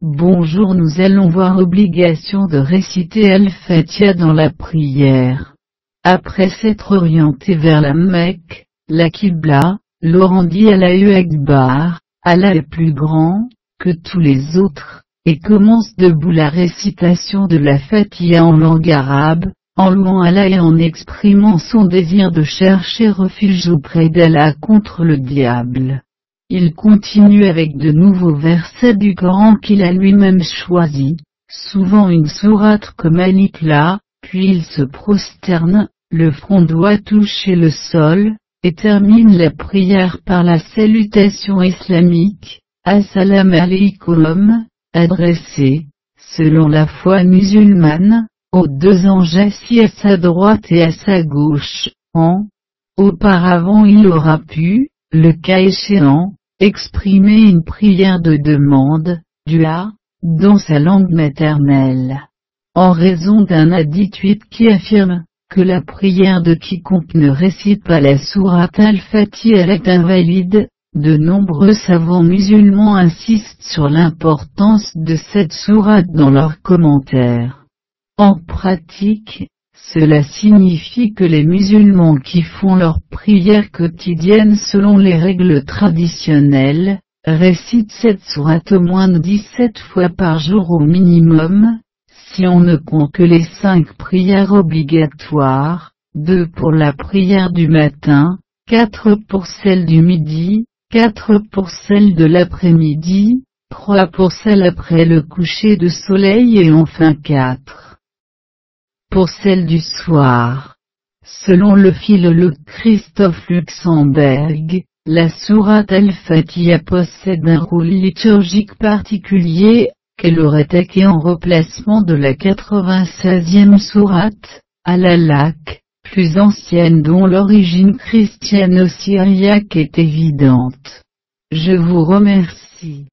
Bonjour, nous allons voir obligation de réciter Al-Fatiha dans la prière. Après s'être orienté vers la Mecque, la Qibla, Laurent dit Allahu Akbar, Allah est plus grand que tous les autres, et commence debout la récitation de la Fatiha en langue arabe, en louant Allah et en exprimant son désir de chercher refuge auprès d'Allah contre le diable. Il continue avec de nouveaux versets du Coran qu'il a lui-même choisis, souvent une sourate comme Al-Ikhlas, puis il se prosterne, le front doit toucher le sol, et termine la prière par la salutation islamique, Assalamu alaykum, adressée, selon la foi musulmane, aux deux anges assis à sa droite et à sa gauche. Auparavant il aura pu, le cas échéant, exprimer une prière de demande, dua, dans sa langue maternelle. En raison d'un hadith qui affirme que la prière de quiconque ne récite pas la sourate Al-Fatiha est invalide, de nombreux savants musulmans insistent sur l'importance de cette sourate dans leurs commentaires. En pratique, cela signifie que les musulmans qui font leur prière quotidienne selon les règles traditionnelles, récitent cette sourate au moins 17 fois par jour au minimum, si on ne compte que les 5 prières obligatoires, 2 pour la prière du matin, 4 pour celle du midi, 4 pour celle de l'après-midi, 3 pour celle après le coucher de soleil et enfin 4 pour celle du soir. Selon le philologue Christophe Luxembourg, la sourate Al-Fatiha possède un rôle liturgique particulier, qu'elle aurait été en remplacement de la 96e sourate, Al-Alaq, plus ancienne dont l'origine christiano-syriaque est évidente. Je vous remercie.